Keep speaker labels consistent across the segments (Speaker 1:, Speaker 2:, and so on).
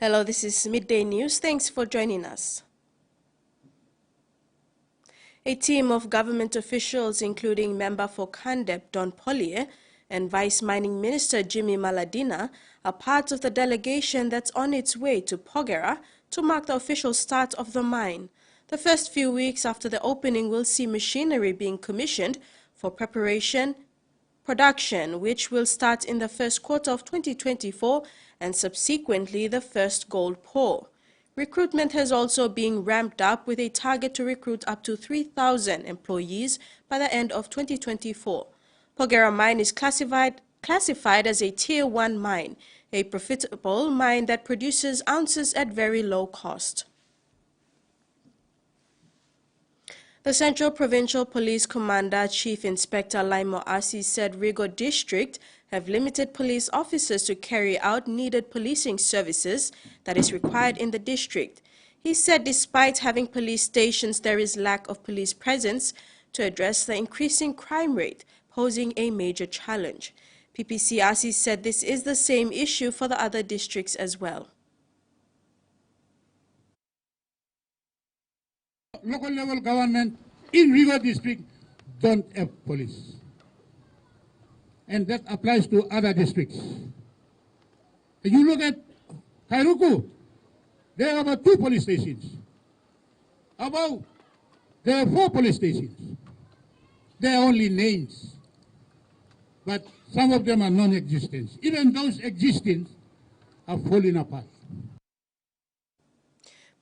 Speaker 1: Hello, this is Midday News. Thanks for joining us. A team of government officials, including Member for Kandep Don Pollier and Vice Mining Minister Jimmy Maladina, are part of the delegation that's on its way to Porgera to mark the official start of the mine. The first few weeks after the opening will see machinery being commissioned for production, which will start in the first quarter of 2024 and subsequently the first gold pour. Recruitment has also been ramped up with a target to recruit up to 3,000 employees by the end of 2024. Porgera mine is classified as a Tier 1 mine, a profitable mine that produces ounces at very low cost. The Central Provincial Police Commander Chief Inspector Laimo Asi said Rigo District have limited police officers to carry out needed policing services that is required in the district. He said despite having police stations, there is lack of police presence to address the increasing crime rate, posing a major challenge. PPC Asi said this is the same issue for the other districts as well.
Speaker 2: Local level government in River District don't have police. And that applies to other districts. You look at Kairuku, there are about 2 police stations. There are 4 police stations. They are only names. But some of them are non-existent. Even those existing are falling apart.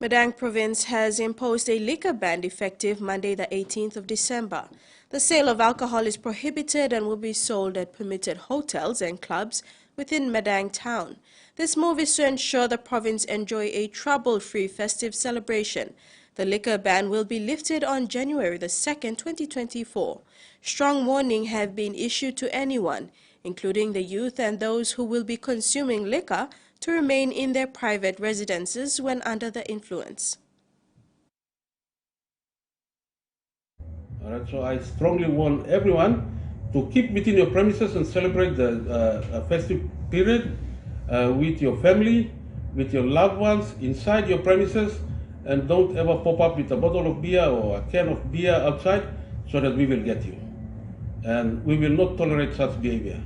Speaker 1: Madang Province has imposed a liquor ban effective Monday the 18th of December. The sale of alcohol is prohibited and will be sold at permitted hotels and clubs within Madang town. This move is to ensure the province enjoy a trouble-free festive celebration. The liquor ban will be lifted on January the 2nd, 2024. Strong warning have been issued to anyone, including the youth and those who will be consuming liquor, to remain in their private residences when under the influence.
Speaker 3: All right, so I strongly warn everyone to keep within your premises and celebrate the festive period with your family, with your loved ones, inside your premises, and don't ever pop up with a bottle of beer or a can of beer outside so that we will get you. And we will not tolerate such behavior.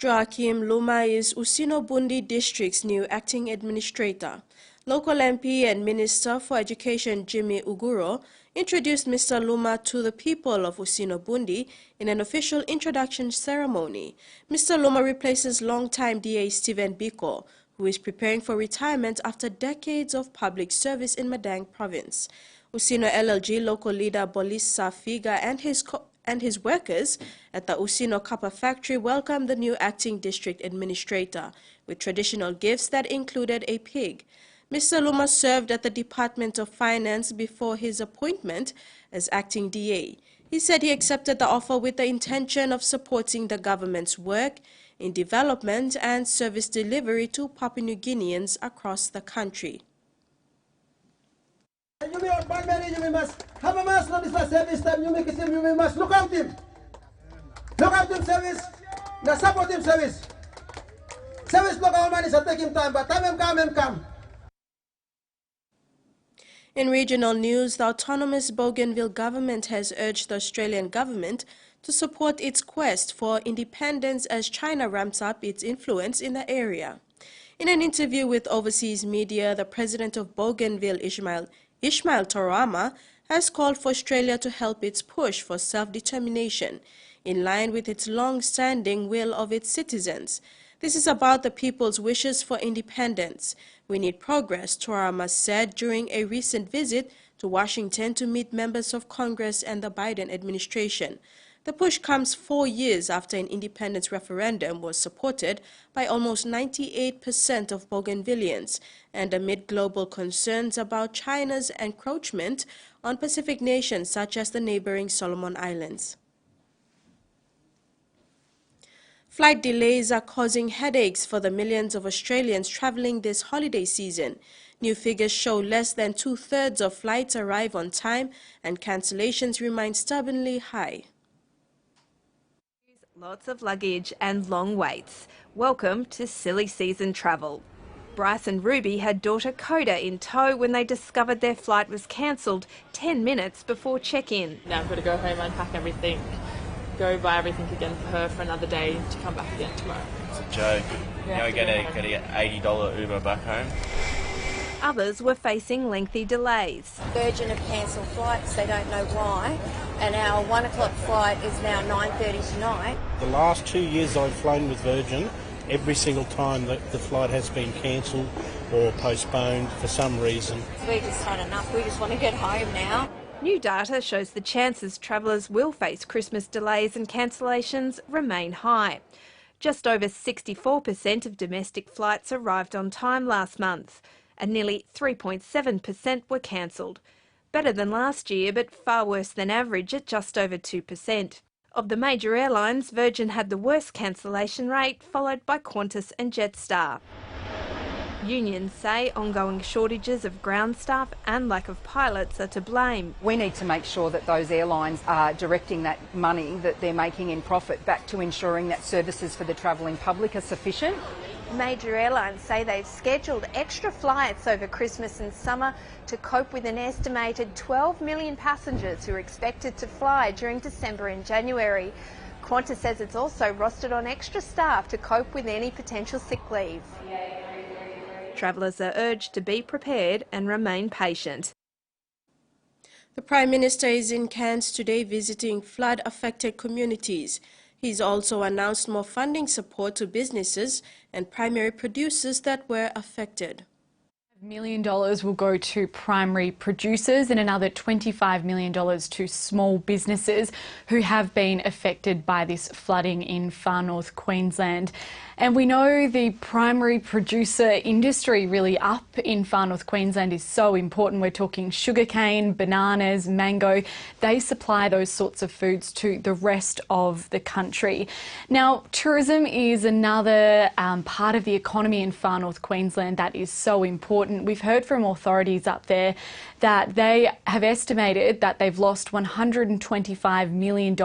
Speaker 1: Joachim Luma is Usino-Bundi District's new acting administrator. Local MP and Minister for Education Jimmy Uguro introduced Mr. Luma to the people of Usino-Bundi in an official introduction ceremony. Mr. Luma replaces longtime DA Stephen Biko, who is preparing for retirement after decades of public service in Madang Province. Usino LLG local leader Bolisa Figa and his workers at the Usino Copper Factory welcomed the new acting district administrator with traditional gifts that included a pig. Mr. Luma served at the Department of Finance before his appointment as acting DA. He said he accepted the offer with the intention of supporting the government's work in development and service delivery to Papua New Guineans across the country.
Speaker 4: Look out him service, the support him service. Service local man is taking time, but time come.
Speaker 1: In regional news, the autonomous Bougainville government has urged the Australian government to support its quest for independence as China ramps up its influence in the area. In an interview with overseas media, the president of Bougainville, Ismail Torama, has called for Australia to help its push for self-determination, in line with its long-standing will of its citizens. This is about the people's wishes for independence. We need progress, Torama said during a recent visit to Washington to meet members of Congress and the Biden administration. The push comes 4 years after an independence referendum was supported by almost 98% of Bougainvilleans, and amid global concerns about China's encroachment on Pacific nations such as the neighboring Solomon Islands. Flight delays are causing headaches for the millions of Australians travelling this holiday season. New figures show less than 2/3 of flights arrive on time, and cancellations remain stubbornly high.
Speaker 5: Lots of luggage and long waits. Welcome to silly season travel. Bryce and Ruby had daughter Coda in tow when they discovered their flight was cancelled 10 minutes before check-in.
Speaker 6: Now I've got to go home, unpack everything, go buy everything again for her for another day to come back again tomorrow.
Speaker 7: It's a joke. Now we're going to get $80 Uber back home.
Speaker 5: Others were facing lengthy delays.
Speaker 8: Virgin have cancelled flights, they don't know why, and our 1 o'clock flight is now 9:30 tonight.
Speaker 9: The last 2 years I've flown with Virgin, every single time that the flight has been cancelled or postponed for some reason.
Speaker 8: We just had enough, we just want to get home now.
Speaker 5: New data shows the chances travellers will face Christmas delays and cancellations remain high. Just over 64% of domestic flights arrived on time last month, and nearly 3.7% were cancelled. Better than last year, but far worse than average at just over 2%. Of the major airlines, Virgin had the worst cancellation rate, followed by Qantas and Jetstar. Unions say ongoing shortages of ground staff and lack of pilots are to blame.
Speaker 10: We need to make sure that those airlines are directing that money that they're making in profit back to ensuring that services for the travelling public are sufficient.
Speaker 5: Major airlines say they've scheduled extra flights over Christmas and summer to cope with an estimated 12 million passengers who are expected to fly during December and January. Qantas says it's also rostered on extra staff to cope with any potential sick leave. Travellers are urged to be prepared and remain patient.
Speaker 1: The Prime Minister is in Cairns today visiting flood-affected communities. He's also announced more funding support to businesses and primary producers that were affected.
Speaker 11: $1 million will go to primary producers and another $25 million to small businesses who have been affected by this flooding in far north Queensland. And we know the primary producer industry really up in far north Queensland is so important. We're talking sugarcane, bananas, mango. They supply those sorts of foods to the rest of the country. Now, tourism is another part of the economy in far north Queensland that is so important. We've heard from authorities up there that they have estimated that they've lost $125 million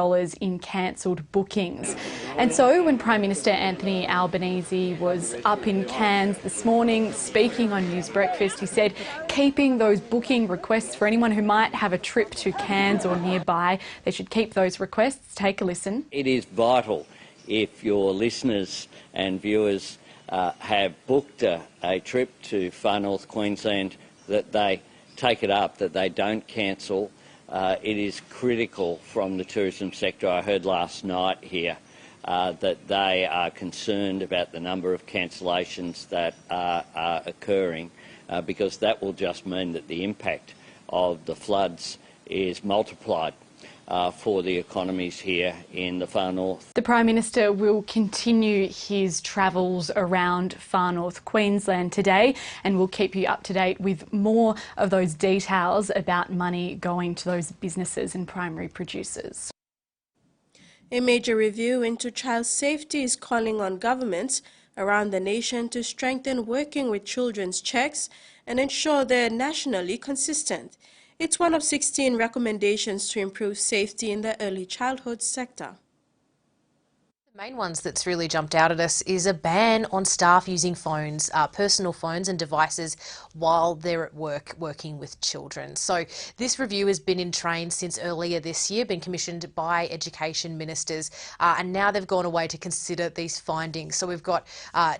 Speaker 11: in cancelled bookings. And so when Prime Minister Anthony Albanese was up in Cairns this morning speaking on News Breakfast, he said keeping those booking requests for anyone who might have a trip to Cairns or nearby, they should keep those requests. Take a listen.
Speaker 12: It is vital if your listeners and viewers have booked a trip to far north Queensland that they take it up, that they don't cancel. It is critical from the tourism sector. I heard last night here that they are concerned about the number of cancellations that are occurring because that will just mean that the impact of the floods is multiplied for the economies here in the far north.
Speaker 11: The Prime Minister will continue his travels around far north Queensland today, and we'll keep you up to date with more of those details about money going to those businesses and primary producers.
Speaker 1: A major review into child safety is calling on governments around the nation to strengthen working with children's checks and ensure they're nationally consistent. It's one of 16 recommendations to improve safety in the early childhood sector.
Speaker 13: The main ones that's really jumped out at us is a ban on staff using phones, personal phones and devices while they're at work working with children. So this review has been in train since earlier this year, been commissioned by education ministers, and now they've gone away to consider these findings. So we've got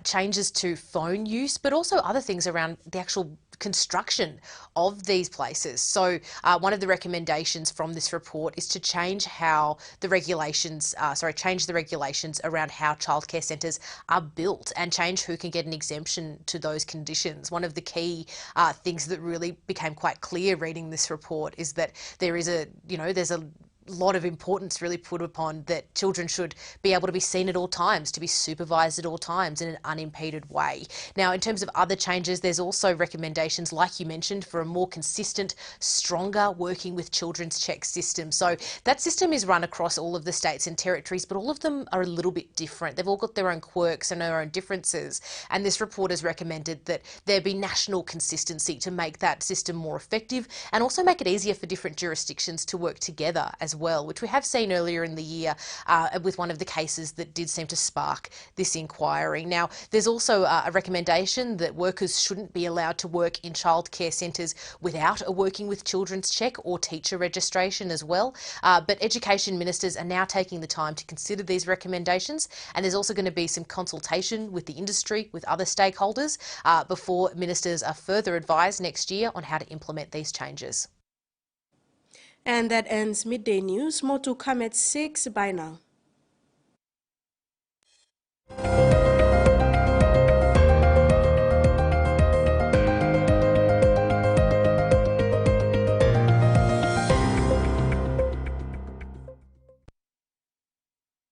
Speaker 13: changes to phone use, but also other things around the actual construction of these places. So one of the recommendations from this report is to change how the regulations, change the regulations around how childcare centres are built and change who can get an exemption to those conditions. One of the key things that really became quite clear reading this report is that there's a lot of importance really put upon that children should be able to be seen at all times, to be supervised at all times in an unimpeded way. Now, in terms of other changes, there's also recommendations, like you mentioned, for a more consistent, stronger working with children's check system. So that system is run across all of the states and territories, but all of them are a little bit different. They've all got their own quirks and their own differences. And this report has recommended that there be national consistency to make that system more effective and also make it easier for different jurisdictions to work together as well, which we have seen earlier in the year with one of the cases that did seem to spark this inquiry. Now, there's also a recommendation that workers shouldn't be allowed to work in childcare centres without a working with children's check or teacher registration as well. But education ministers are now taking the time to consider these recommendations, and there's also going to be some consultation with the industry, with other stakeholders, before ministers are further advised next year on how to implement these changes.
Speaker 1: And that ends Midday News. More to come at 6. Bye now.